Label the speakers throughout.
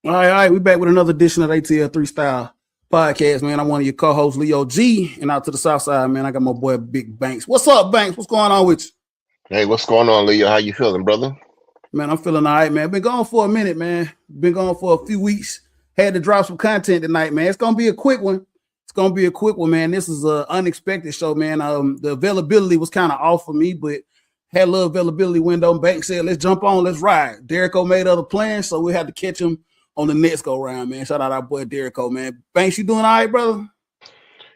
Speaker 1: All right, we back with another edition of ATL Three Style Podcast, man. I'm one of your co-hosts, Leo G, and out to the south side, man, I got my boy Big Banks. What's up, Banks? What's going on with you?
Speaker 2: Hey, what's going on, Leo? How you feeling, brother?
Speaker 1: Man, I'm feeling all right, man. Been gone for a minute, man. Been gone for a few weeks. Had to drop some content tonight, man. It's gonna be a quick one. It's gonna be a quick one, man. This is an unexpected show, man. The availability was kind of off for me, but had a little availability window. Banks said, "Let's jump on, let's ride." Derrico made other plans, so we had to catch him on the next go round, man. Shout out our boy Derrico, man. Banks, you doing all right, brother?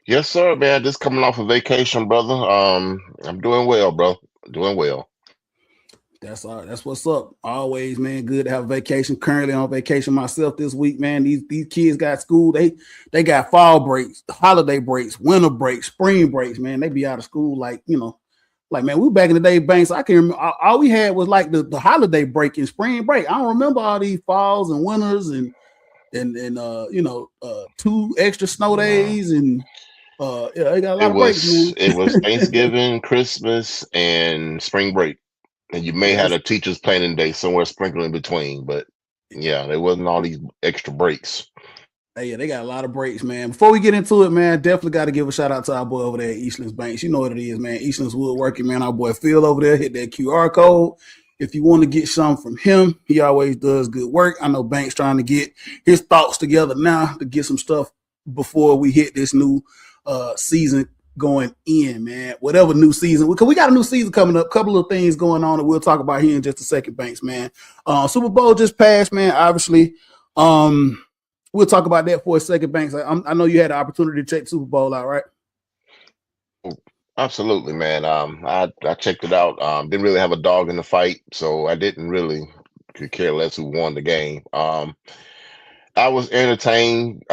Speaker 2: Yes, sir, man. Just coming off a vacation, brother. I'm doing well, bro. Doing well.
Speaker 1: That's all right. That's what's up. Always, man. Good to have a vacation. Currently on vacation myself this week, man. These kids got school. They got fall breaks, holiday breaks, winter breaks, spring breaks, man. They be out of school like man, we back in the day, Banks. I can remember all we had was like the holiday break and spring break. I don't remember all these falls and winters and two extra snow
Speaker 2: No.
Speaker 1: days and yeah, they got a
Speaker 2: It
Speaker 1: lot of breaks,
Speaker 2: was
Speaker 1: man.
Speaker 2: it was Thanksgiving, Christmas, and spring break. And you may
Speaker 1: Yeah,
Speaker 2: have a teacher's planning day somewhere sprinkled in between, but yeah, there wasn't all these extra breaks.
Speaker 1: yeah, they got a lot of breaks, man. Before we get into it, man, definitely got to give a shout out to our boy over there at Eastlands Banks. You know what it is, man. Eastlands Woodworking, man. Our boy Phil over there, hit that QR code. If you want to get something from him, he always does good work. I know Banks trying to get his thoughts together now to get some stuff before we hit this new season going in, man. Whatever new season, because we got a new season coming up. Couple of things going on that we'll talk about here in just a second, Banks, man. Super Bowl just passed, man. Obviously, we'll talk about that for a second, Banks. I know you had the opportunity to check Super Bowl out, right?
Speaker 2: Absolutely, man. I checked it out. Didn't really have a dog in the fight, so I didn't really could care less who won the game. I was entertained.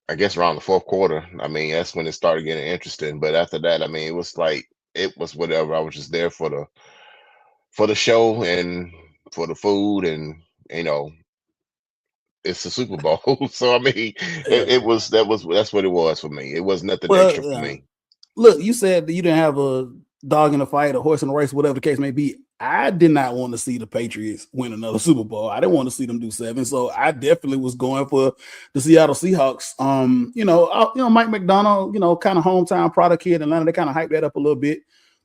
Speaker 2: I guess around the fourth quarter. I mean, that's when it started getting interesting. But after that, I mean, it was like it was whatever. I was just there for the show and for the food, and you know, it's the Super Bowl. So I mean,
Speaker 1: Yeah.
Speaker 2: that's what it was for me. It was nothing
Speaker 1: Well,
Speaker 2: extra for
Speaker 1: yeah.
Speaker 2: me.
Speaker 1: Look, you said that you didn't have a dog in the fight, a horse in the race, whatever the case may be. I did not want to see the Patriots win another Super Bowl. I didn't want to see them do seven, so I definitely was going for the Seattle Seahawks. Mike McDonald, kind of hometown product here in Atlanta. They kind of hyped that up a little bit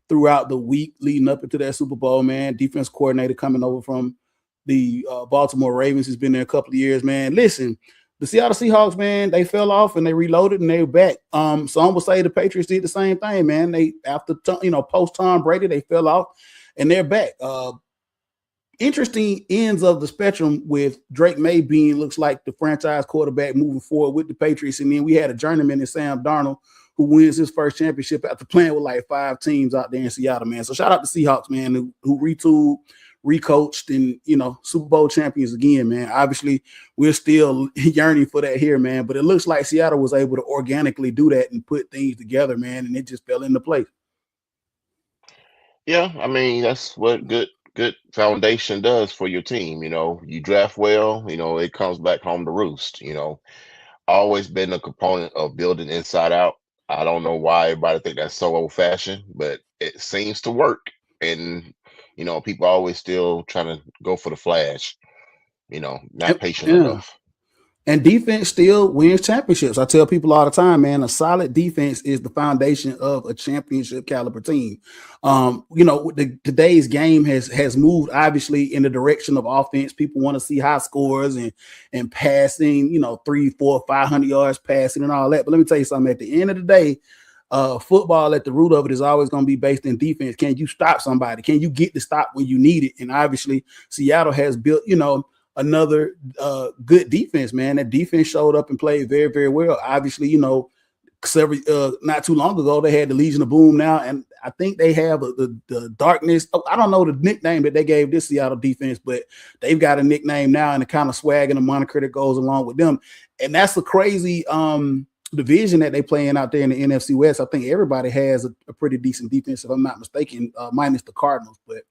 Speaker 1: throughout the week leading up into that Super Bowl. Man, defense coordinator coming over from the Baltimore Ravens. He's been there a couple of years. Man, listen, the Seattle Seahawks, man, they fell off and they reloaded and they were back. Some would say the Patriots did the same thing, man. They after post Tom Brady, they fell off and they're back. Interesting ends of the spectrum with Drake May being looks like the franchise quarterback moving forward with the Patriots, and then we had a journeyman in Sam Darnold who wins his first championship after playing with like five teams out there in Seattle, man. So shout out to Seahawks, man, who retooled, recoached, and Super Bowl champions again, man. Obviously, we're still yearning for that here, man. But it looks like Seattle was able to organically do that and put things together, man, and it just fell into place.
Speaker 2: Yeah, I mean that's what good foundation does for your team. You know, you draft well. You know, it comes back home to roost. You know, always been a component of building inside out. I don't know why everybody think that's so old fashioned, but it seems to work. And people always still trying to go for the flash. Not patient
Speaker 1: Yeah.
Speaker 2: enough.
Speaker 1: And defense still wins championships. I tell people all the time, man, a solid defense is the foundation of a championship caliber team. Today's game has moved obviously in the direction of offense. People want to see high scores and passing, 300, 400, 500 yards passing and all that. But let me tell you something. At the end of the day, football at the root of it is always going to be based in defense. Can you stop somebody? Can you get the stop when you need it? And obviously, Seattle has built, another good defense, man. That defense showed up and played very, very well. Obviously, several not too long ago they had the Legion of Boom now, and I think they have the Darkness. I don't know the nickname that they gave this Seattle defense, but they've got a nickname now and the kind of swag and the moniker that goes along with them. And that's a crazy division that they playing out there in the NFC West. I think everybody has a pretty decent defense, if I'm not mistaken, minus the Cardinals. But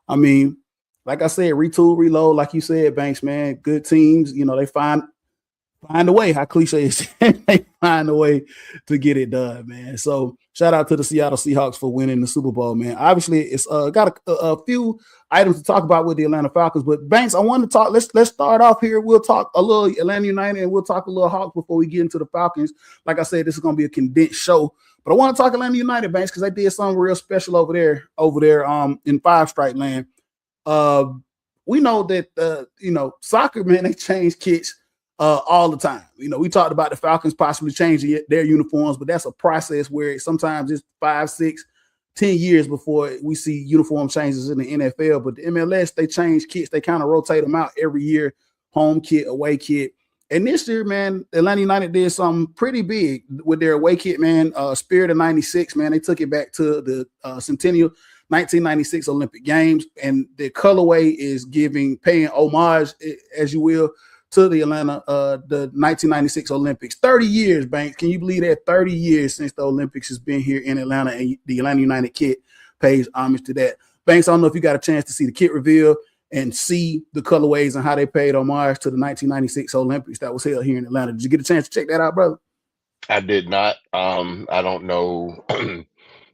Speaker 1: I mean, like I said, retool, reload, like you said, Banks, man, good teams. They find find a way. How cliche is that? They find a way to get it done, man. So shout out to the Seattle Seahawks for winning the Super Bowl, man. Obviously, it's got a few items to talk about with the Atlanta Falcons, but Banks, I want to talk. Let's start off here. We'll talk a little Atlanta United and we'll talk a little Hawks before we get into the Falcons. Like I said, this is going to be a condensed show, but I want to talk Atlanta United, Banks, because they did something real special over there in Five Strike Land. Uh, we know that soccer, man, they change kits all the time. We talked about the Falcons possibly changing their uniforms, but that's a process where sometimes it's 5, 6, 10 years before we see uniform changes in the NFL. But the MLS, they change kits. They kind of rotate them out every year, home kit, away kit. And this year, man, Atlanta United did something pretty big with their away kit, man. Spirit of '96, man. They took it back to the Centennial 1996 Olympic Games, and the colorway is paying homage, as you will, to the 1996 Olympics. 30 years, Banks. Can you believe that? 30 years since the Olympics has been here in Atlanta, and the Atlanta United kit pays homage to that. Banks, I don't know if you got a chance to see the kit reveal and see the colorways and how they paid homage to the 1996 Olympics that was held here in Atlanta. Did you get a chance to check that out, brother?
Speaker 2: I did not. I don't know.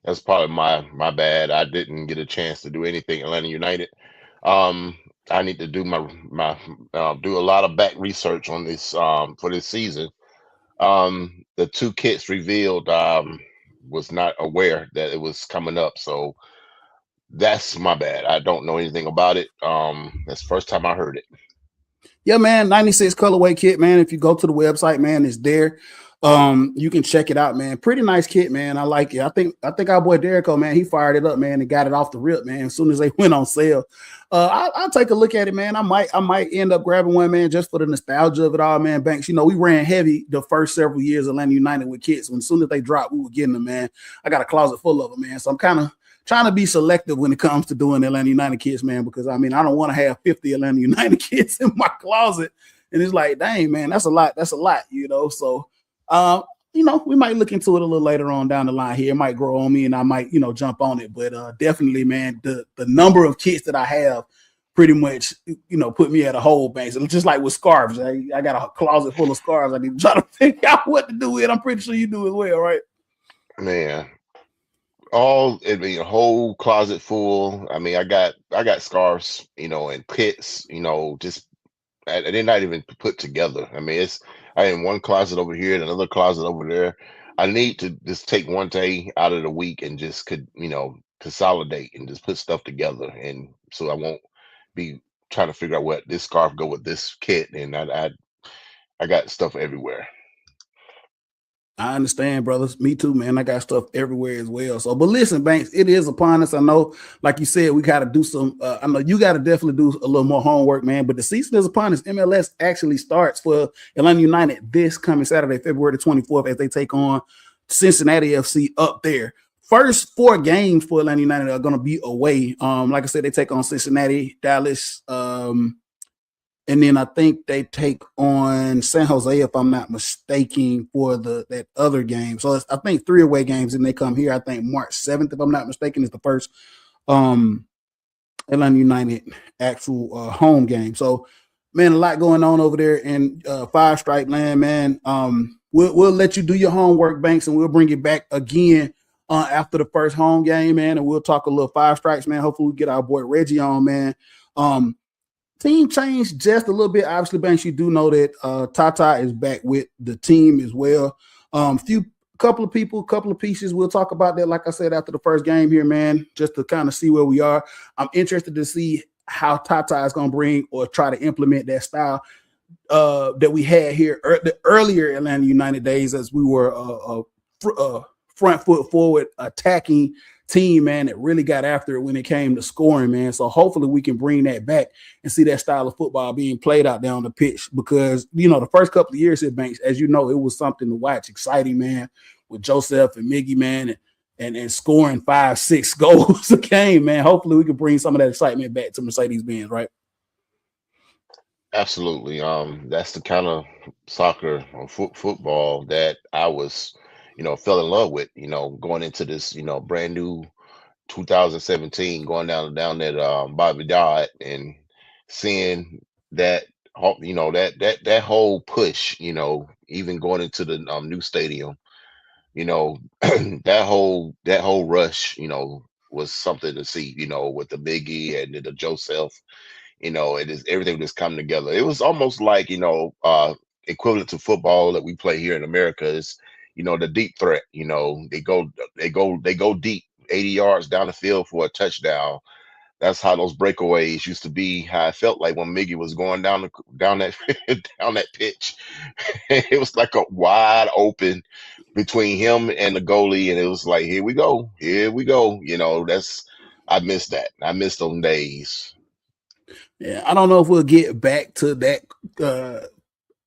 Speaker 2: That's probably my bad. I didn't get a chance to do anything Atlanta United. Um, I need to do my do a lot of back research on this for this season. The two kits revealed, was not aware that it was coming up, so that's my bad. I don't know anything about it. That's the first time I heard it.
Speaker 1: Yeah, man, 96 colorway kit, man. If you go to the website, man, it's there. You can check it out, man. Pretty nice kit, man. I like it. I think our boy Derico, man, he fired it up, man, and got it off the rip, man. As soon as they went on sale, I'll take a look at it, man. I might end up grabbing one, man, just for the nostalgia of it all, man. Banks, we ran heavy the first several years of Atlanta United with kits. When as soon as they dropped, we were getting them, man. I got a closet full of them, man. So I'm kind of trying to be selective when it comes to doing Atlanta United kits, man, because I mean, I don't want to have 50 Atlanta United kits in my closet. And it's like, dang, man, that's a lot. That's a lot. So, uh, we might look into it a little later on down the line here. It might grow on me and I might, jump on it. But definitely, man, the number of kits that I have pretty much, put me at a whole base. It's just like with scarves. I got a closet full of scarves. I need to try to figure out what to do with. I'm pretty sure you do as well, right?
Speaker 2: Man, I mean, a whole closet full. I mean, I got scarves, and kits, just they're not even put together. I mean, I in one closet over here and another closet over there. I need to just take one day out of the week and just consolidate and just put stuff together, and so I won't be trying to figure out what this scarf go with this kit, and I got stuff everywhere.
Speaker 1: I understand, brothers. Me too, man. I got stuff everywhere as well. So, but listen, Banks, it is upon us. I know, like you said, we got to do some. I know you got to definitely do a little more homework, man. But the season is upon us. MLS actually starts for Atlanta United this coming Saturday, February the 24th, as they take on Cincinnati FC up there. First 4 games for Atlanta United are going to be away. Like I said, they take on Cincinnati, Dallas, and then I think they take on San Jose, if I'm not mistaken, for that other game. So I think 3 away games, and they come here. I think March 7th, if I'm not mistaken, is the first um, Atlanta United actual home game. So, man, a lot going on over there in Five Stripe Land, man. We'll let you do your homework, Banks, and we'll bring it back again after the first home game, man, and we'll talk a little Five Stripes, man. Hopefully, we get our boy Reggie on, man. Um, Team changed just a little bit. Obviously, Banks, you do know that Tata is back with the team as well. Couple of people, couple of pieces. We'll talk about that, like I said, after the first game here, man, just to kind of see where we are. I'm interested to see how Tata is going to bring or try to implement that style that we had here the earlier Atlanta United days, as we were front foot forward attacking team, man, that really got after it when it came to scoring, man. So hopefully we can bring that back and see that style of football being played out there on the pitch, because the first couple of years at Banks, as you know, it was something to watch, exciting, man, with Joseph and Miggy, man, and scoring 5-6 goals a game, man. Hopefully we can bring some of that excitement back to Mercedes-Benz, right?
Speaker 2: Absolutely. That's the kind of soccer or football that I was, fell in love with, going into this, brand new 2017, going down that Bobby Dodd and seeing that. that whole push, even going into the new stadium, that whole rush, was something to see, with the Biggie and the Joseph, it is everything just come together. It was almost like, equivalent to football that we play here in America is, the deep threat. They go deep 80 yards down the field for a touchdown. That's how those breakaways used to be. How I felt like when Miggy was going down that down that pitch, it was like a wide open between him and the goalie, and it was like, here we go. I miss that. I miss those days.
Speaker 1: Yeah, I don't know if we'll get back to that uh,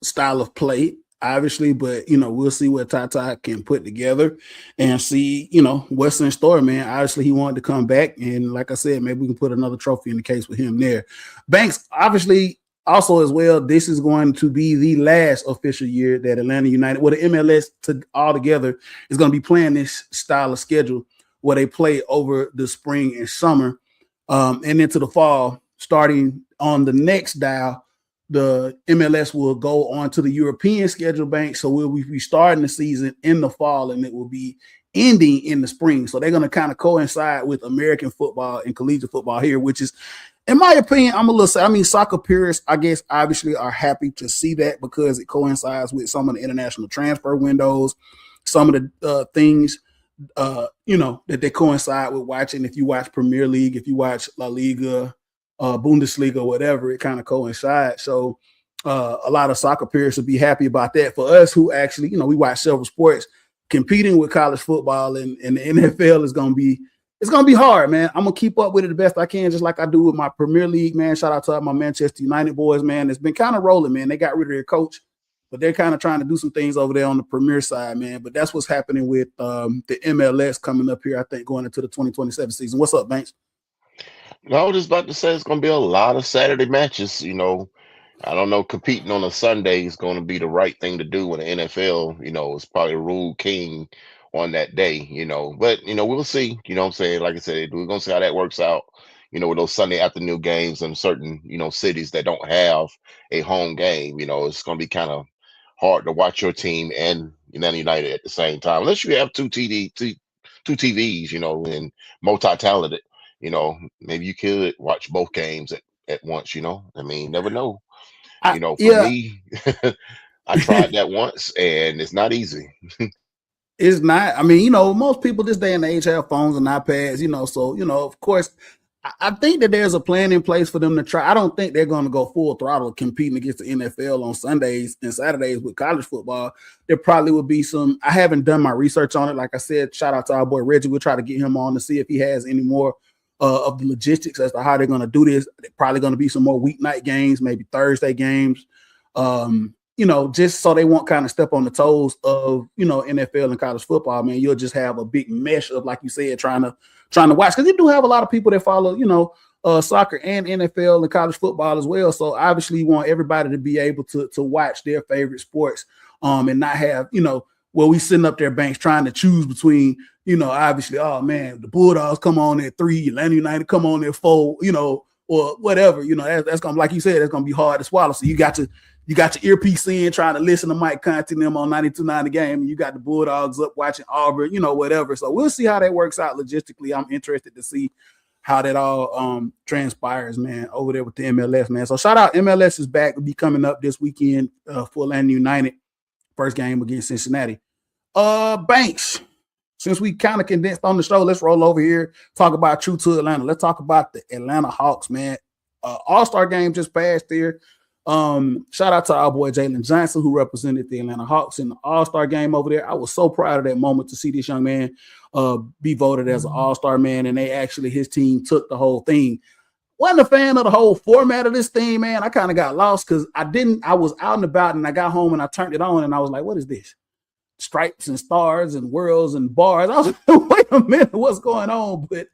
Speaker 1: style of play, obviously, but we'll see what Tata can put together and see, what's in store, man. Obviously, he wanted to come back, and like I said, maybe we can put another trophy in the case with him there. Banks, obviously, also as well, this is going to be the last official year that Atlanta United, well, the MLS all together is going to be playing this style of schedule where they play over the spring and summer, and into the fall, starting on the next dial the MLS will go on to the European schedule bank. So we'll be starting the season in the fall and it will be ending in the spring. So they're going to kind of coincide with American football and collegiate football here, which is, in my opinion, soccer purists, I guess, obviously are happy to see that because it coincides with some of the international transfer windows, some of the things that they coincide with watching. If you watch Premier League, if you watch La Liga, Bundesliga, whatever, it kind of coincides. So a lot of soccer players would be happy about that. For us who actually, we watch several sports, competing with college football and the NFL is going to be, it's going to be hard, man. I'm going to keep up with it the best I can, just like I do with my Premier League, man. Shout out to my Manchester United boys, man. It's been kind of rolling, man. They got rid of their coach, but they're kind of trying to do some things over there on the Premier side, man. But that's what's happening with the MLS coming up here, I think, going into the 2027 season. What's up, Banks?
Speaker 2: No, I was just about to say it's going to be a lot of Saturday matches. I don't know, competing on a Sunday is going to be the right thing to do when the NFL, is probably rule king on that day. But, we'll see. You know what I'm saying? Like I said, we're going to see how that works out, with those Sunday afternoon games in certain, cities that don't have a home game. It's going to be kind of hard to watch your team and United at the same time, unless you have two TVs, and multi-talented. Maybe you could watch both games at once. I mean, never know. For
Speaker 1: Yeah,
Speaker 2: me, I tried that once and it's not easy.
Speaker 1: it's not. Most people this day and age have phones and iPads, so, of course, I think that there's a plan in place for them to try. I don't think they're going to go full throttle competing against the NFL on Sundays and Saturdays with college football. There probably would be some. I haven't done my research on it. Like I said, shout out to our boy Reggie. We'll try to get him on to see if he has any more of the logistics as to how they're going to do this. They're probably going to be some more weeknight games, maybe Thursday games. Just so they won't kind of step on the toes of, NFL and college football, man. You'll just have a big mesh of, like you said, trying to watch. Because you do have a lot of people that follow, soccer and NFL and college football as well. So obviously you want everybody to be able to watch their favorite sports and not have, where we sitting up there, Banks, trying to choose between, obviously, oh man, the Bulldogs come on at 3, Atlanta United come on at 4, or whatever, that's gonna, like you said, that's gonna be hard to swallow. So you got your earpiece in trying to listen to Mike Conti and them on 92.9 The Game, and you got the Bulldogs up watching Auburn, whatever. So we'll see how that works out logistically. I'm interested to see how that all transpires, man, over there with the MLS, man. So shout out, MLS is back. Will be coming up this weekend for Atlanta United. First game against Cincinnati. Banks, since we kind of condensed on the show, let's roll over here, talk about True to Atlanta. Let's talk about the Atlanta Hawks, man. All-Star game just passed there. Shout out to our boy Jalen Johnson, who represented the Atlanta Hawks in the All-Star game over there. I was so proud of that moment to see this young man be voted as an All-Star man, and his team took the whole thing. Wasn't a fan of the whole format of this thing, man. I kind of got lost because I was out and about and I got home and I turned it on and I was like, what is this? Stripes and stars and worlds and bars. I was like, wait a minute, what's going on? But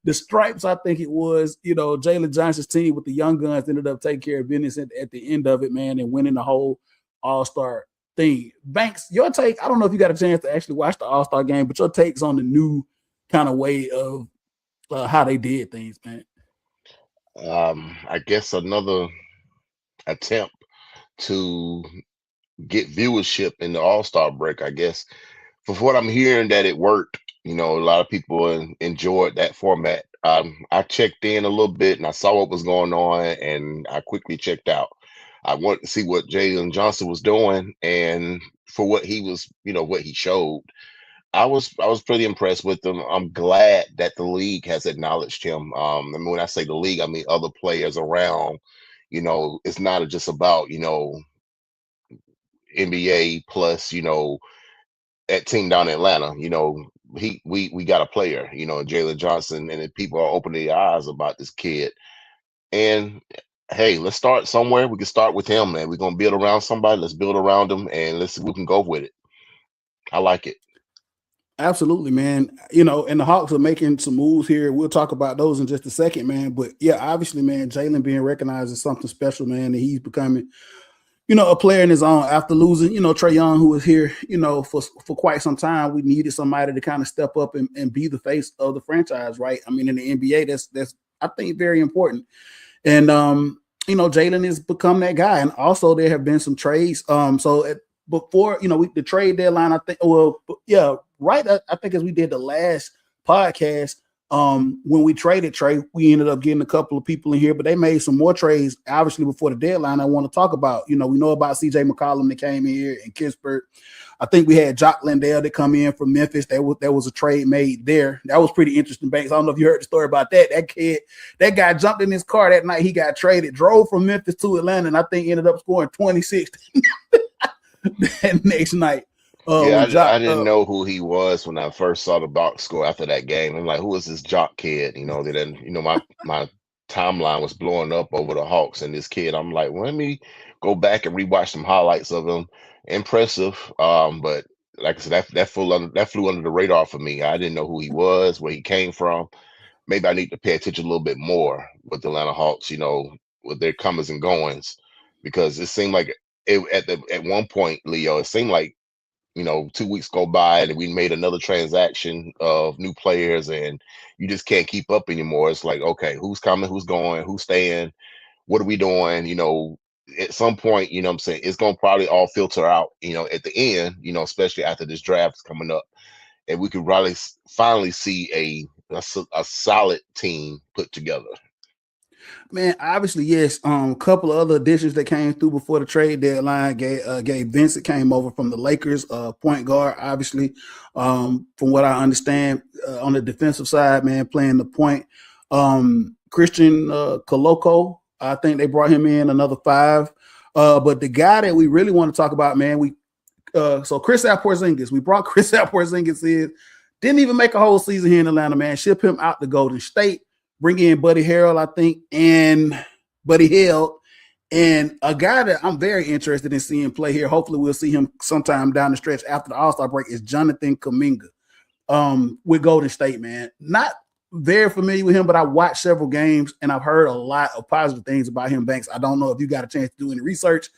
Speaker 1: the Stripes, I think it was, Jalen Johnson's team with the Young Guns ended up taking care of business at the end of it, man, and winning the whole All-Star thing. Banks, your take, I don't know if you got a chance to actually watch the All-Star game, but your takes on the new kind of way of how they did things, man.
Speaker 2: I guess another attempt to get viewership in the All-Star break, I guess. For what I'm hearing that it worked, a lot of people enjoyed that format. I checked in a little bit and I saw what was going on and I quickly checked out. I wanted to see what Jalen Johnson was doing, and for what he was, what he showed, I was pretty impressed with him. I'm glad that the league has acknowledged him. I mean, when I say the league, I mean other players around. It's not just about NBA plus that team down in Atlanta. We got a player, Jalen Johnson, and then people are opening their eyes about this kid. And hey, let's start somewhere. We can start with him, man. We're gonna build around somebody. Let's build around him, and let's see if we can go with it. I like it.
Speaker 1: Absolutely, man. And the Hawks are making some moves here. We'll talk about those in just a second, man. But yeah, obviously, man, Jalen being recognized as something special, man, and he's becoming, a player in his own after losing, Trae Young, who was here, for quite some time. We needed somebody to kind of step up and be the face of the franchise, right? I mean, in the NBA, that's I think very important. And Jalen has become that guy. And also there have been some trades. Before, the trade deadline, I think, well, yeah, right. I think as we did the last podcast, when we traded Trey, we ended up getting a couple of people in here, but they made some more trades, obviously, before the deadline. I want to talk about, we know about CJ McCollum that came in here and Kispert. I think we had Jock Landale that come in from Memphis. There was a trade made there. That was pretty interesting, Banks. I don't know if you heard the story about that. That guy jumped in his car that night. He got traded, drove from Memphis to Atlanta, and I think ended up scoring 26 that next night.
Speaker 2: Yeah, I didn't know who he was when I first saw the box score after that game. I'm like, who is this Jock kid? Then my timeline was blowing up over the Hawks and this kid. I'm like, well, let me go back and rewatch some highlights of him. Impressive, but like I said, that flew under the radar for me. I didn't know who he was, where he came from. Maybe I need to pay attention a little bit more with the Atlanta Hawks, with their comings and goings, because it seemed like at one point, Leo, it seemed like 2 weeks go by and we made another transaction of new players and you just can't keep up anymore. It's like, okay, who's coming, who's going, who's staying, what are we doing? At some point, what I'm saying, it's going to probably all filter out, at the end, especially after this draft is coming up. And we could probably finally see a solid team put together.
Speaker 1: Man, obviously, yes. A couple of other additions that came through before the trade deadline. Gabe Vincent came over from the Lakers, point guard. Obviously, from what I understand, on the defensive side, man, playing the point. Christian Koloko, I think they brought him in, another 5. But the guy that we really want to talk about, man, so Kristaps Porzingis, we brought Kristaps Porzingis in, didn't even make a whole season here in Atlanta, man. Ship him out to Golden State. Bring in Buddy Harrell, I think, and Buddy Hield, and a guy that I'm very interested in seeing play here. Hopefully, we'll see him sometime down the stretch after the All-Star break. Is Jonathan Kuminga with Golden State, man. Not very familiar with him, but I watched several games and I've heard a lot of positive things about him, Banks. I don't know if you got a chance to do any research,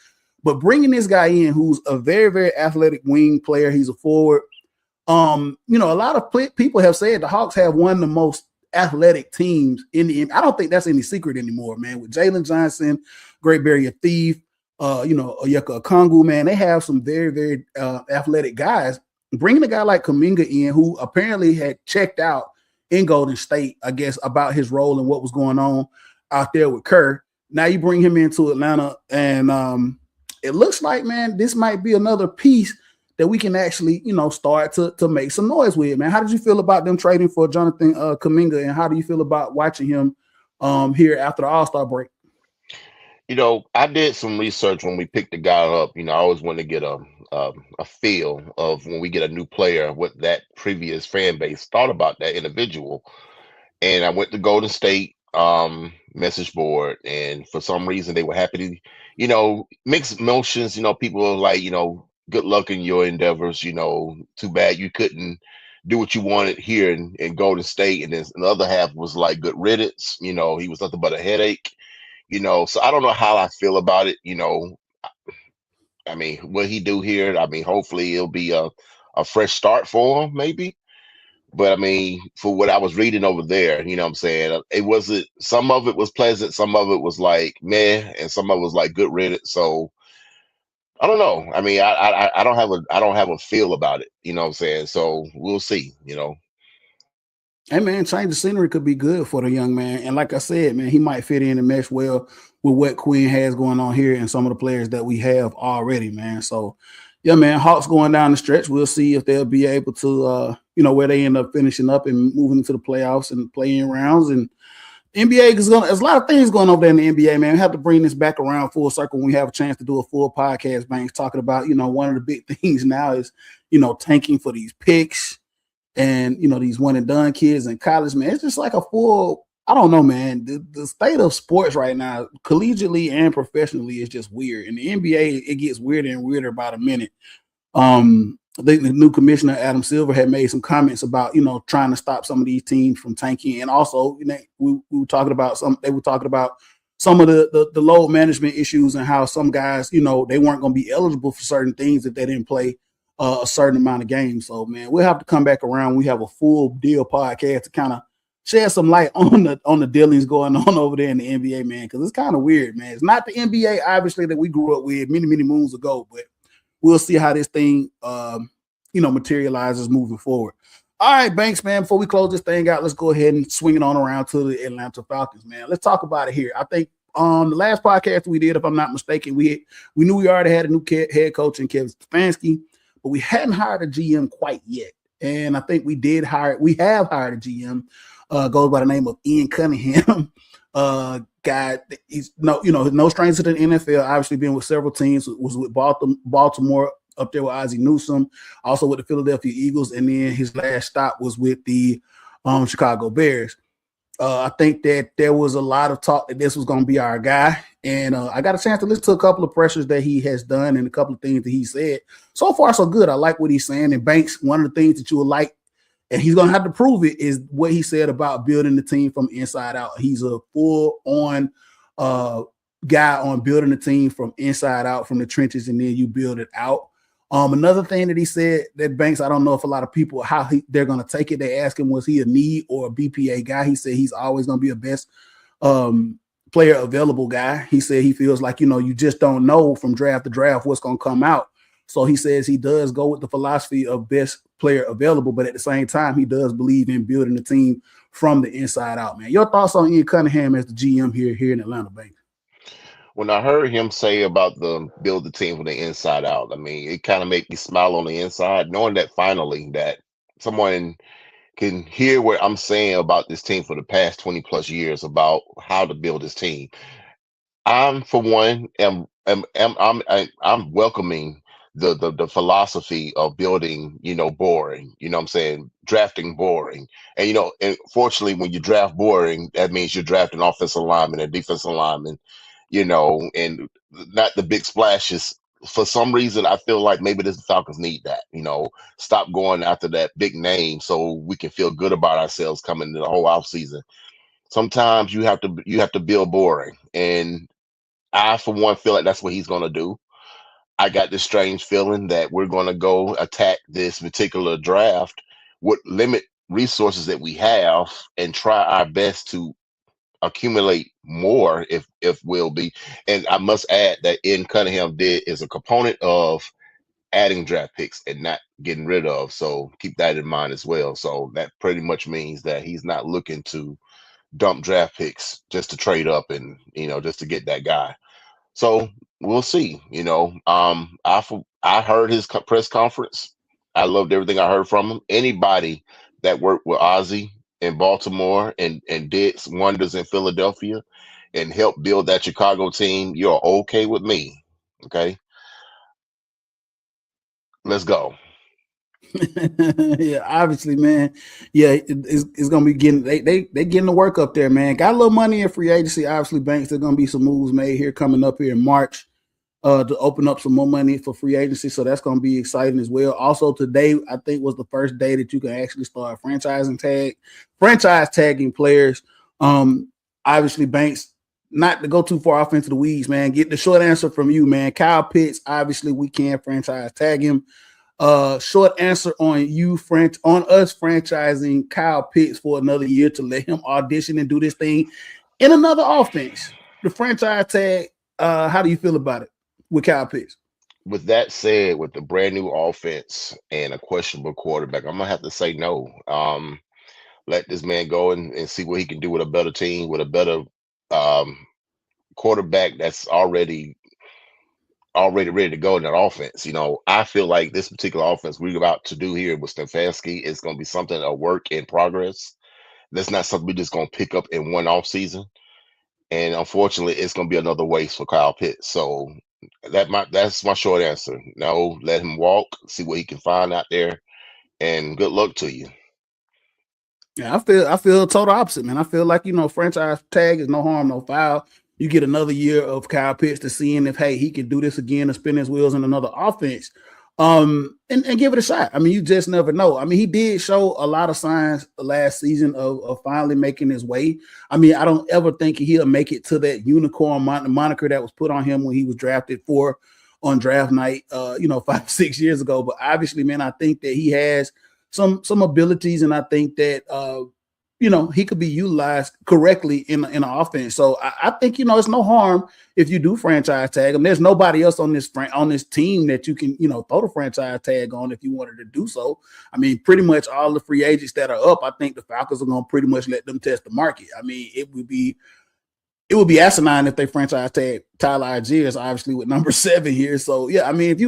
Speaker 1: but bringing this guy in, who's a very, very athletic wing player, he's a forward. A lot of people have said the Hawks have one of the most athletic teams in the. I don't think that's any secret anymore, man. With Jalen Johnson, Great Barrier Thief, Oyeka Okongwu, man, they have some very, very athletic guys. Bringing a guy like Kuminga in, who apparently had checked out in Golden State, I guess, about his role and what was going on out there with Kerr. Now you bring him into Atlanta, and it looks like, man, this might be another piece that we can actually, start to make some noise with, man. How did you feel about them trading for Jonathan Kuminga, and how do you feel about watching him here after the All-Star break?
Speaker 2: I did some research when we picked the guy up. I always want to get a feel of when we get a new player, what that previous fan base thought about that individual. And I went to Golden State message board, and for some reason they were happy to, mixed emotions. People were like, good luck in your endeavors. Too bad you couldn't do what you wanted here in Golden State. And then the other half was like, good riddance. He was nothing but a headache. So I don't know how I feel about it. I mean, what he do here? I mean, hopefully it'll be a fresh start for him, maybe. But I mean, for what I was reading over there, what I'm saying, it wasn't. Some of it was pleasant, some of it was like meh, and some of it was like good riddance. So I don't know. I mean, I don't have a feel about it. You know what I'm saying? So we'll see. You know.
Speaker 1: Hey man, change the scenery could be good for the young man. And like I said, man, he might fit in and mesh well with what Quinn has going on here and some of the players that we have already, man. So yeah, man, Hawks going down the stretch. We'll see if they'll be able to where they end up finishing up and moving into the playoffs and playing rounds. And NBA is gonna there's a lot of things going over there in the NBA, man. We have to bring this back around full circle when we have a chance to do a full podcast, Banks, talking about, one of the big things now is, tanking for these picks and these one and done kids in college, man. It's just like a full, I don't know, man. The state of sports right now, collegiately and professionally, is just weird. In the NBA, it gets weirder and weirder by the minute. I think the new commissioner Adam Silver had made some comments about trying to stop some of these teams from tanking, and also we were talking about they were talking about some of the load management issues and how some guys they weren't going to be eligible for certain things if they didn't play a certain amount of games. So man, we'll have to come back around. We have a full deal podcast to kind of shed some light on the dealings going on over there in the NBA, man, because it's kind of weird, man. It's not the NBA obviously that we grew up with many moons ago, but we'll see how this thing, materializes moving forward. All right, Banks, man, before we close this thing out, let's go ahead and swing it on around to the Atlanta Falcons, man. Let's talk about it here. I think on the last podcast we did, if I'm not mistaken, we knew we already had a new head coach in Kevin Stefanski, but we hadn't hired a GM quite yet. And I think we have hired a GM, goes by the name of Ian Cunningham. Guy, he's no stranger to the NFL. Obviously, been with several teams. Was with Baltimore up there with Ozzie Newsome, also with the Philadelphia Eagles, and then his last stop was with the Chicago Bears. I think that there was a lot of talk that this was going to be our guy, and I got a chance to listen to a couple of pressures that he has done and a couple of things that he said. So far, so good. I like what he's saying. And Banks, one of the things that you will like, and he's going to have to prove it, is what he said about building the team from inside out. He's a full-on guy on building the team from inside out, from the trenches, and then you build it out. Another thing that he said that Banks, I don't know if a lot of people, they're going to take it. They asked him, was he a need or a BPA guy? He said he's always going to be a best player available guy. He said he feels like, you just don't know from draft to draft what's going to come out. So he says he does go with the philosophy of best player available, but at the same time, he does believe in building the team from the inside out, man. Your thoughts on Ian Cunningham as the GM here in Atlanta, Banks?
Speaker 2: When I heard him say about the build the team from the inside out, I mean, it kind of made me smile on the inside, knowing that finally that someone can hear what I'm saying about this team for the past 20 plus years about how to build this team. I'm for one I'm welcoming the philosophy of building, boring. You know what I'm saying? Drafting boring. And and fortunately when you draft boring, that means you're drafting offensive lineman and defensive lineman, and not the big splashes. For some reason, I feel like maybe the Falcons need that. Stop going after that big name so we can feel good about ourselves coming into the whole off season. Sometimes you have to build boring, and I, for one, feel like that's what he's going to do. I got this strange feeling that we're going to go attack this particular draft with limit resources that we have and try our best to accumulate more if will be. And I must add that Ian Cunningham did is a component of adding draft picks and not getting rid of. So keep that in mind as well. So that pretty much means that he's not looking to dump draft picks just to trade up and just to get that guy. So we'll see. I heard his press conference. I loved everything I heard from him. Anybody that worked with Ozzy in Baltimore and did wonders in Philadelphia and helped build that Chicago team, you're okay with me. Okay, let's go.
Speaker 1: Yeah, obviously, man. Yeah, it's gonna be getting they getting the work up there, man. Got a little money in free agency. Obviously, Banks. There's gonna be some moves made here coming up here in March to open up some more money for free agency. So that's gonna be exciting as well. Also, today I think was the first day that you can actually start franchise tagging players. Obviously, Banks. Not to go too far off into the weeds, man. Get the short answer from you, man. Kyle Pitts. Obviously, we can franchise tag him. Short answer on on us franchising Kyle Pitts for another year to let him audition and do this thing in another offense. The franchise tag. How do you feel about it with Kyle Pitts?
Speaker 2: with that said, with the brand new offense and a questionable quarterback, I'm gonna have to say no. Let this man go and see what he can do with a better team, with a better um, quarterback that's already ready to go in that offense. I feel like this particular offense we're about to do here with Stefanski is going to be something a work in progress. That's not something we're just going to pick up in one off season. And unfortunately, it's going to be another waste for Kyle Pitts. So that's my short answer. No, let him walk, see what he can find out there, and good luck to you.
Speaker 1: Yeah, I feel total opposite, man. I feel like franchise tag is no harm, no foul. You get another year of Kyle Pitts to seeing if he can do this again and spin his wheels in another offense. And give it a shot. I mean, you just never know. I mean, he did show a lot of signs last season of finally making his way. I mean, I don't ever think he'll make it to that unicorn moniker that was put on him when he was drafted for on draft night, 5 6 years ago. But obviously, man, I think that he has some abilities, and I think that he could be utilized correctly in an offense. So I think it's no harm if you do franchise tag him. There's nobody else on this team that you can throw the franchise tag on if you wanted to do so. I mean, pretty much all the free agents that are up, I think the Falcons are going to pretty much let them test the market. I mean, it would be asinine if they franchise tag Tyler Algiers, obviously with number 7 here. So yeah, I mean, if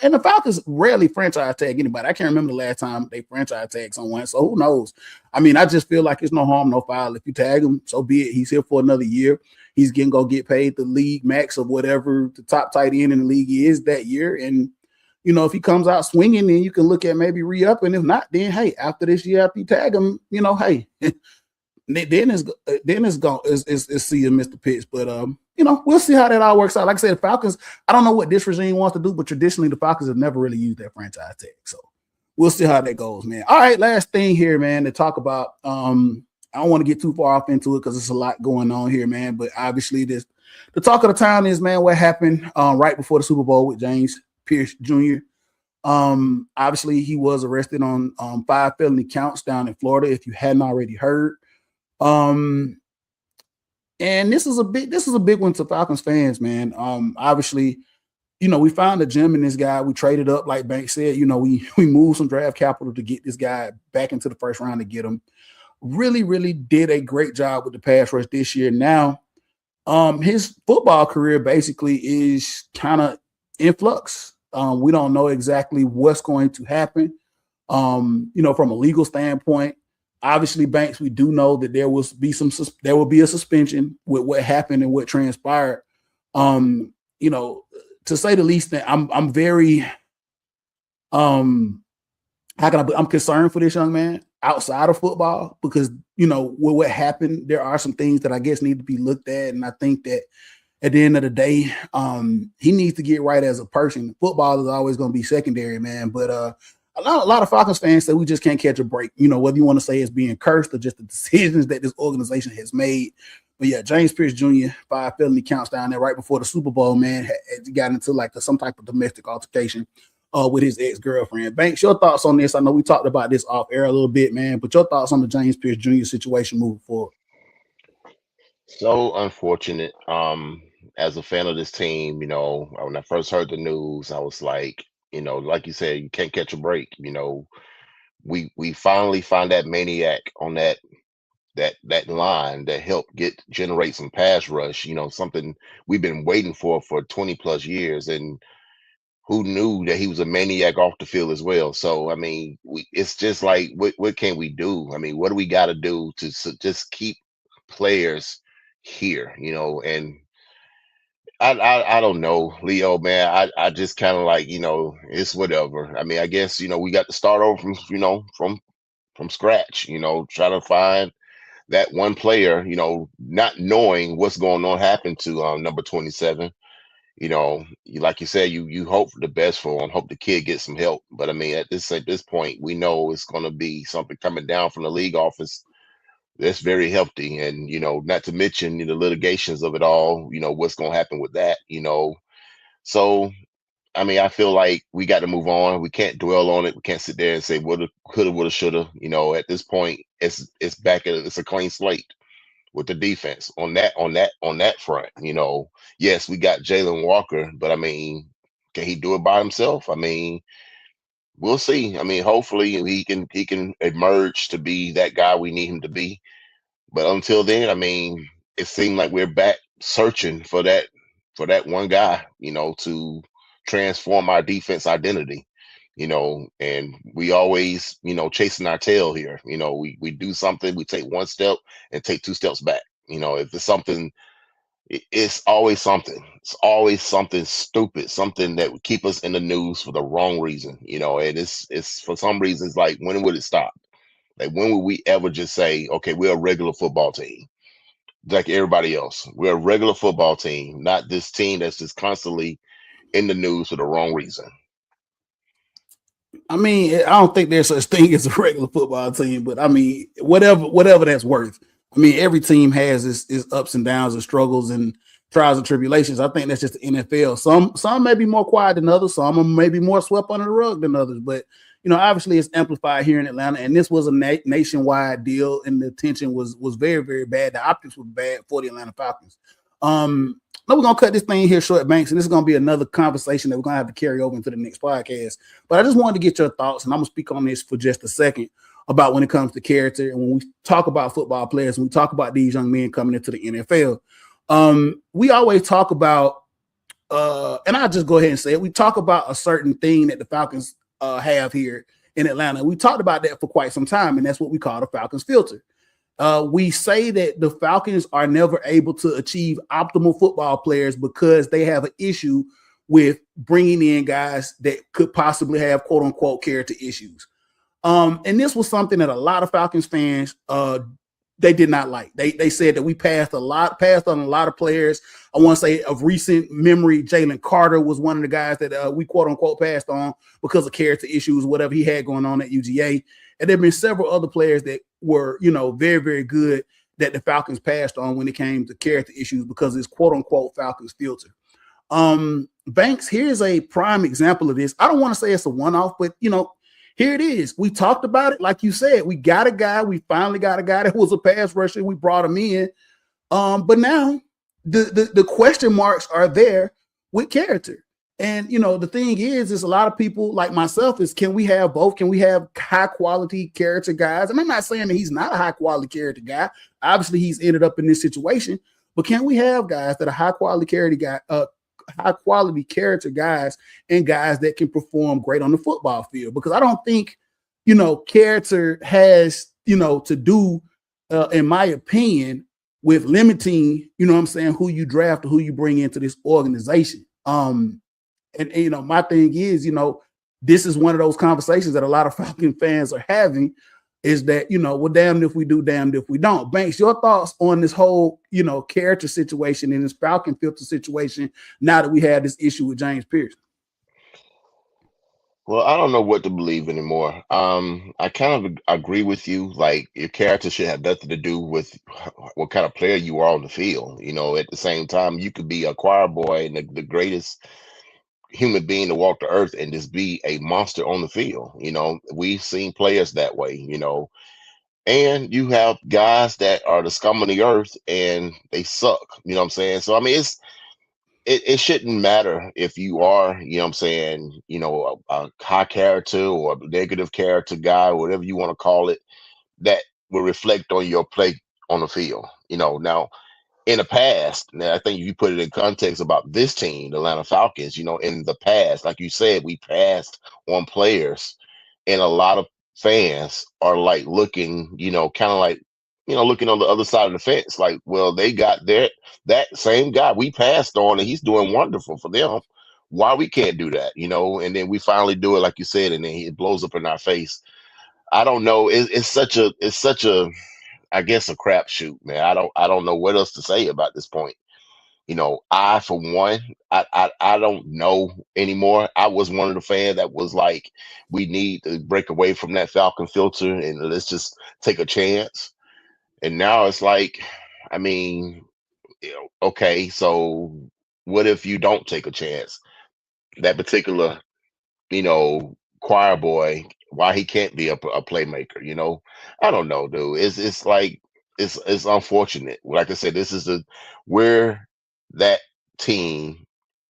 Speaker 1: and the Falcons rarely franchise tag anybody. I can't remember the last time they franchise tag someone. So who knows? I mean, I just feel like it's no harm, no foul. If you tag him, so be it. He's here for another year. He's going to go get paid the league max of whatever the top tight end in the league is that year. And if he comes out swinging, then you can look at maybe re-up. And if not, then hey, after this year, after you tag him, hey. Then it's gone is see Mr. Pitts. But we'll see how that all works out. Like I said, the Falcons, I don't know what this regime wants to do, but traditionally the Falcons have never really used that franchise tag. So we'll see how that goes, man. All right, last thing here, man, to talk about. I don't want to get too far off into it because there's a lot going on here, man. But obviously, the talk of the town is, man, what happened right before the Super Bowl with James Pierce Jr. Obviously, he was arrested on 5 felony counts down in Florida. If you hadn't already heard. Um, and this is a big one to Falcons fans, man. Obviously, we found a gem in this guy. We traded up, like Banks said. We moved some draft capital to get this guy back into the first round to get him. Really, really did a great job with the pass rush this year. Now, his football career basically is kind of in flux. We don't know exactly what's going to happen. From a legal standpoint. Obviously, Banks, we do know that there will be a suspension with what happened and what transpired. To say the least, that I'm very I'm concerned for this young man outside of football because with what happened, there are some things that I guess need to be looked at, and I think that at the end of the day, he needs to get right as a person. Football is always going to be secondary, man. But a lot of Falcons fans say we just can't catch a break. Whether you want to say it's being cursed or just the decisions that this organization has made. But yeah, James Pierce Jr., 5 felony counts down there right before the Super Bowl, man, had got into some type of domestic altercation with his ex-girlfriend. Banks, your thoughts on this? I know we talked about this off air a little bit, man, but your thoughts on the James Pierce Jr. situation moving forward?
Speaker 2: So unfortunate. As a fan of this team, when I first heard the news, I was like, like you said, you can't catch a break. We finally find that maniac on that line that helped generate some pass rush. Something we've been waiting for 20 plus years, and who knew that he was a maniac off the field as well. So I mean, it's just like, what can we do? I mean, what do we got to do to just keep players here? And I don't know, Leo, man. I just kind of like, it's whatever. I mean, I guess, we got to start over from scratch, try to find that one player, not knowing what's going on happened to number 27. Like you said, you hope for the best for him, hope the kid gets some help. But I mean, at this point, we know it's going to be something coming down from the league office that's very healthy, and not to mention the litigations of it all. What's going to happen with that. So I mean, I feel like we got to move on. We can't dwell on it. We can't sit there and say woulda, coulda, woulda, shoulda. At this point, it's back. It's a clean slate with the defense on that front. Yes, we got Jalen Walker, but I mean, Can he do it by himself? I mean, we'll see. I mean, hopefully he can emerge to be that guy we need him to be. But until then, I mean, it seemed like we're back searching for that one guy, to transform our defense identity. And we always, chasing our tail here. We do something, we take one step and take two steps back. If it's something, it's always something. It's always something stupid, something that would keep us in the news for the wrong reason. And it's for some reasons like, when would it stop? Like, when would we ever just say, okay, we're a regular football team like everybody else? We're a regular football team, not this team that's just constantly in the news for the wrong reason.
Speaker 1: I mean, I don't think there's such thing as a regular football team, but I mean, whatever that's worth. I mean, every team has its ups and downs and struggles and trials and tribulations. I think that's just the NFL. Some may be more quiet than others. Some may be more swept under the rug than others. But obviously, it's amplified here in Atlanta, and this was a nationwide deal, and the attention was very, very bad. The optics were bad for the Atlanta Falcons. No, we're gonna cut this thing here short, Banks, and this is gonna be another conversation that we're gonna have to carry over into the next podcast. But I just wanted to get your thoughts, and I'm gonna speak on this for just a second about when it comes to character and when we talk about football players, when we talk about these young men coming into the NFL. We always talk about, and I'll just go ahead and say it. We talk about a certain thing that the Falcons have here in Atlanta. We talked about that for quite some time, and that's what we call the Falcons filter. We say that the Falcons are never able to achieve optimal football players because they have an issue with bringing in guys that could possibly have quote unquote character issues. And this was something that a lot of Falcons fans they did not like. They said that we passed on a lot of players. I want to say of recent memory, Jalen Carter was one of the guys that we quote unquote passed on because of character issues, whatever he had going on at UGA. And there have been several other players that were, very, very good that the Falcons passed on when it came to character issues because it's quote unquote Falcons filter. Banks, here's a prime example of this. I don't want to say it's a one-off, but here it is. We talked about it. Like you said, we got a guy. We finally got a guy that was a pass rusher. We brought him in. But now the question marks are there with character. And, the thing is a lot of people like myself is, can we have both? Can we have high quality character guys? And I'm not saying that he's not a high quality character guy. Obviously, he's ended up in this situation. But can we have guys that are high quality character guys and guys that can perform great on the football field? Because I don't think, character has, to do, in my opinion, with limiting, who you draft or who you bring into this organization. And my thing is, this is one of those conversations that a lot of Falcon fans are having is that, we're damned if we do, damned if we don't. Banks, your thoughts on this whole, character situation and this Falcon filter situation now that we have this issue with James Pierce?
Speaker 2: Well, I don't know what to believe anymore. I kind of agree with you. Like, your character should have nothing to do with what kind of player you are on the field. At the same time, you could be a choir boy and the greatest human being to walk the earth and just be a monster on the field. We've seen players that way, and you have guys that are the scum of the earth and they suck. You know what I'm saying? So, I mean, it shouldn't matter if you are, a high character or a negative character guy, whatever you want to call it, that will reflect on your play on the field. Now, in the past, now I think if you put it in context about this team, the Atlanta Falcons, in the past, like you said, we passed on players, and a lot of fans are like looking, kind of like, looking on the other side of the fence, like, well, they got that same guy we passed on, and he's doing wonderful for them. Why we can't do that, And then we finally do it, like you said, and then it blows up in our face. I don't know. It's such a I guess a crapshoot, man. I don't know what else to say about this point. I for one, I don't know anymore. I was one of the fans that was like, we need to break away from that Falcon filter and let's just take a chance. And now it's like, I mean, okay, so what if you don't take a chance? That particular, choir boy, why he can't be a playmaker, I don't know, dude. It's like, it's unfortunate. Like I said, this is we're that team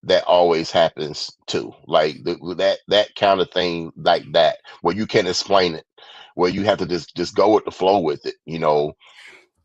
Speaker 2: that always happens too. Like that kind of thing, like that, where you can't explain it, where you have to just go with the flow with it.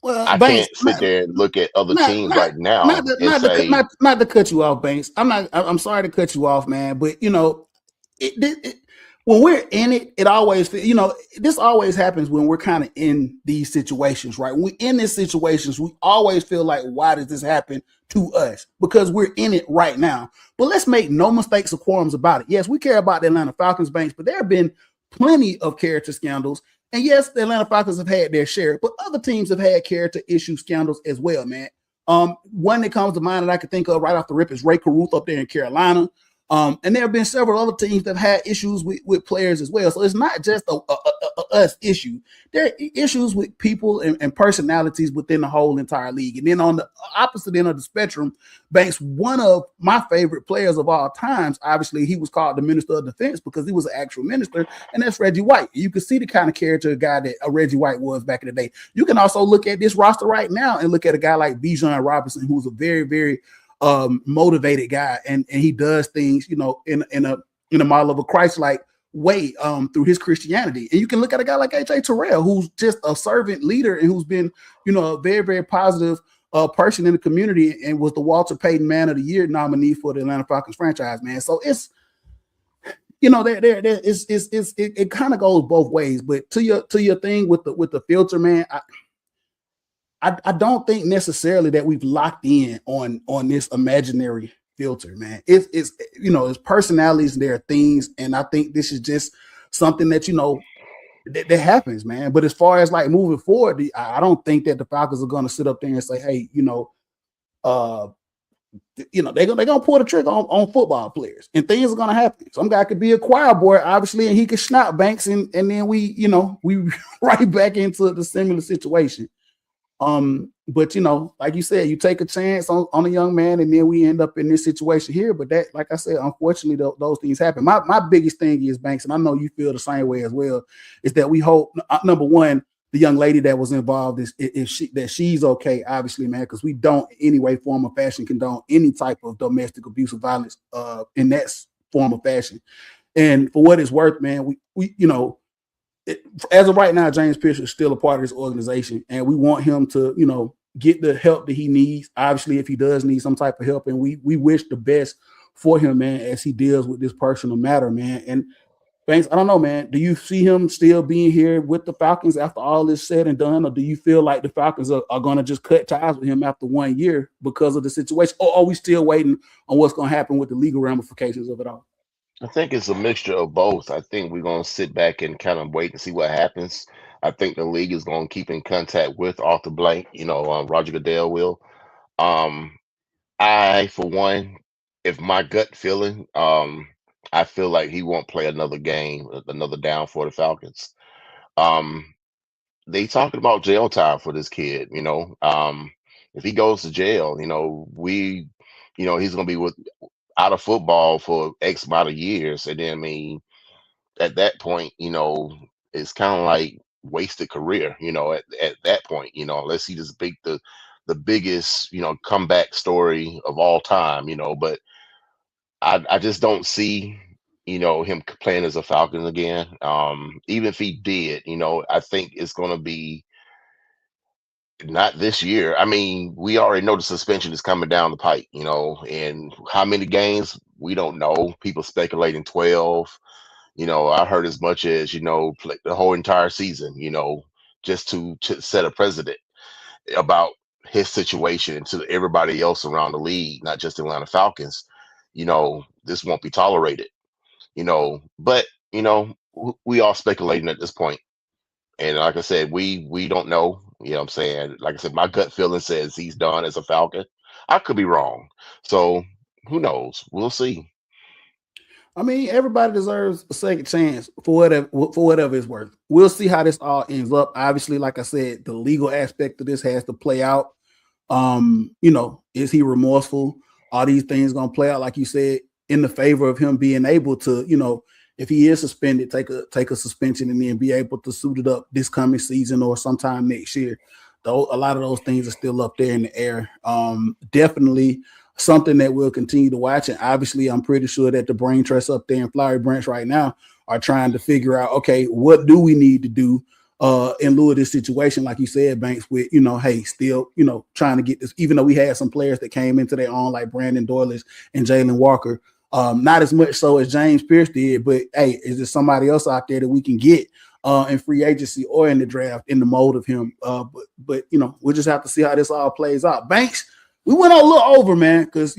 Speaker 1: Well,
Speaker 2: I
Speaker 1: Banks,
Speaker 2: can't sit there and look at other
Speaker 1: not
Speaker 2: teams
Speaker 1: not
Speaker 2: right now and say,
Speaker 1: not to cut you off, Banks. I'm sorry to cut you off, man, but it, when we're in it, it always this always happens when we're kind of in these situations, right? When we're in these situations, we always feel like, why does this happen to us? Because we're in it right now. But let's make no mistakes or qualms about it. Yes, we care about the Atlanta Falcons, Banks, but there have been plenty of character scandals. And yes, the Atlanta Falcons have had their share, but other teams have had character issue scandals as well, man. One that comes to mind that I can think of right off the rip is Ray Caruth up there in Carolina. And there have been several other teams that have had issues with players as well. So it's not just a us issue. There are issues with people and personalities within the whole entire league. And then on the opposite end of the spectrum, Banks, one of my favorite players of all times, obviously he was called the Minister of Defense because he was an actual minister, and that's Reggie White. You can see the kind of character guy that Reggie White was back in the day. You can also look at this roster right now and look at a guy like Bijan Robinson, who's a very, very motivated guy, and he does things, in a model of a Christ-like way through his Christianity. And you can look at a guy like AJ Terrell, who's just a servant leader and who's been, a very, very positive person in the community and was the Walter Payton Man of the Year nominee for the Atlanta Falcons franchise, man. So it's, it kind of goes both ways. But to your thing with the filter, man, I don't think necessarily that we've locked in on this imaginary filter, man. It's personalities, there are things, and I think this is just something that that happens, man. But as far as like moving forward, I don't think that the Falcons are going to sit up there and say, hey, uh, they're gonna pull the trigger on football players, and things are gonna happen. Some guy could be a choir boy, obviously, and he could snap Banks, and then we right back into the similar situation. But like you said, you take a chance on a young man, and then we end up in this situation here. But that, like I said, unfortunately, those things happen. My biggest thing is, Banks, and I know you feel the same way as well, is that we hope, number one, the young lady that was involved is she's okay, obviously, man, because we don't in any way, form, or fashion condone any type of domestic abuse or violence in that form of fashion. And for what it's worth, man, we as of right now, James Pierce is still a part of this organization, and we want him to, get the help that he needs. Obviously, if he does need some type of help, and we wish the best for him, man, as he deals with this personal matter, man. And Banks, I don't know, man. Do you see him still being here with the Falcons after all is said and done, or do you feel like the Falcons are going to just cut ties with him after 1 year because of the situation, or are we still waiting on what's going to happen with the legal ramifications of it all?
Speaker 2: I think it's a mixture of both. I think we're going to sit back and kind of wait and see what happens. I think the league is going to keep in contact with Arthur Blank, Roger Goodell will. Um, I, for one, if my gut feeling, I feel like he won't play another game, another down for the Falcons. Um, they talking about jail time for this kid. If he goes to jail, he's gonna be out of football for X amount of years, and then I mean, at that point, it's kind of like wasted career. At that point, unless he just big the biggest comeback story of all time. But I just don't see him playing as a Falcon again. Even if he did, I think it's going to be not this year. I mean, we already know the suspension is coming down the pike, and how many games we don't know. People speculating 12. I heard as much as play the whole entire season. Just to set a precedent about his situation and to everybody else around the league, not just the Atlanta Falcons. This won't be tolerated. But we all speculating at this point. And like I said, we don't know. What I'm saying? Like I said, my gut feeling says he's done as a Falcon. I could be wrong. So who knows? We'll see.
Speaker 1: I mean, everybody deserves a second chance for whatever it's worth. We'll see how this all ends up. Obviously, like I said, the legal aspect of this has to play out. Is he remorseful? Are these things gonna play out, like you said, in the favor of him being able to, if he is suspended, take a suspension and then be able to suit it up this coming season or sometime next year. Though a lot of those things are still up there in the air. Definitely something that we'll continue to watch. And obviously, I'm pretty sure that the brain trusts up there in Flowery Branch right now are trying to figure out, okay, what do we need to do in lieu of this situation, like you said, Banks, with, hey, still, trying to get this, even though we had some players that came into their own, like Brandon Doyle's and Jalen Walker, not as much so as James Pierce did, but hey, is there somebody else out there that we can get in free agency or in the draft in the mold of him? But we'll just have to see how this all plays out. Banks, we went on a little over, man, because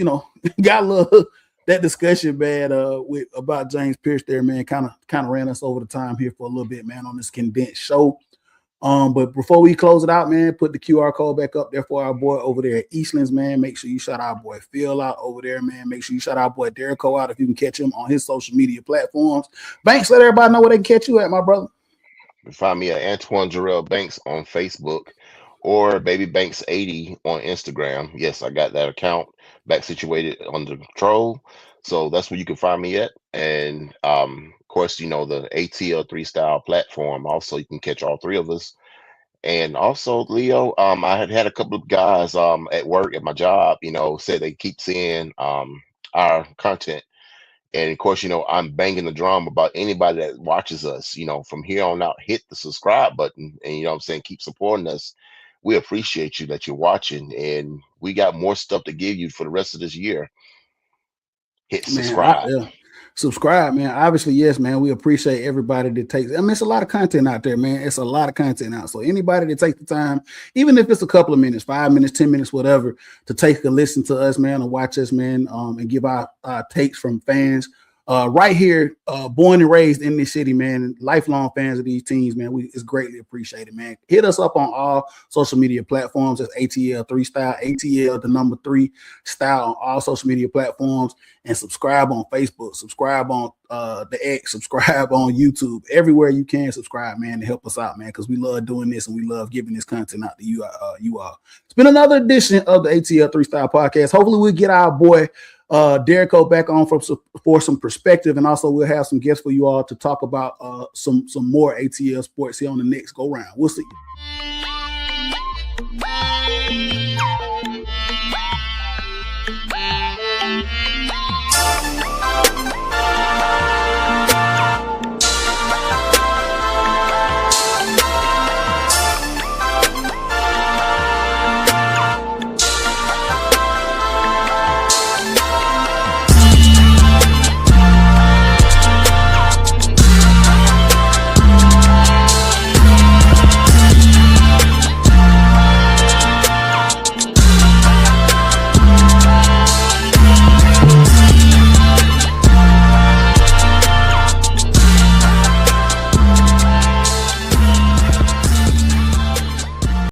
Speaker 1: got a little that discussion, man, with about James Pierce there, man, kind of ran us over the time here for a little bit, man, on this condensed show. But before we close it out, man, put the QR code back up there for our boy over there at Eastlands, man. Make sure you shout our boy Phil out over there, man. Make sure you shout our boy Derrico out if you can catch him on his social media platforms. Banks, let everybody know where they can catch you at, my brother.
Speaker 2: You can find me at Antoine Jarrell Banks on Facebook or Baby Banks 80 on Instagram. Yes, I got that account back situated under control. So that's where you can find me at. And of course, the ATL 3 Style platform. Also, you can catch all three of us. And also, Leo, I had a couple of guys at work at my job, said they keep seeing our content. And of course, I'm banging the drum about anybody that watches us, from here on out, hit the subscribe button and, what I'm saying, keep supporting us. We appreciate you that you're watching, and we got more stuff to give you for the rest of this year. Hit subscribe.
Speaker 1: Yeah. Subscribe, man. Obviously, yes, man. We appreciate everybody that takes. It's a lot of content out there, man. It's a lot of content out. So anybody that takes the time, even if it's a couple of minutes, 5 minutes, 10 minutes, whatever, to take a listen to us, man, and watch us, man, and give our takes from fans. Right here, born and raised in this city, man, lifelong fans of these teams, man. It's greatly appreciated, man. Hit us up on all social media platforms. That's ATL 3 Style, ATL the number 3 Style on all social media platforms, and subscribe on Facebook, subscribe on the X, subscribe on YouTube, everywhere you can subscribe, man, to help us out, man, because we love doing this and we love giving this content out to you all. It's been another edition of the ATL 3 Style podcast. Hopefully we'll get our boy Derrico back on for some perspective, and also we'll have some guests for you all to talk about some more ATL sports here on the next go round. We'll see you.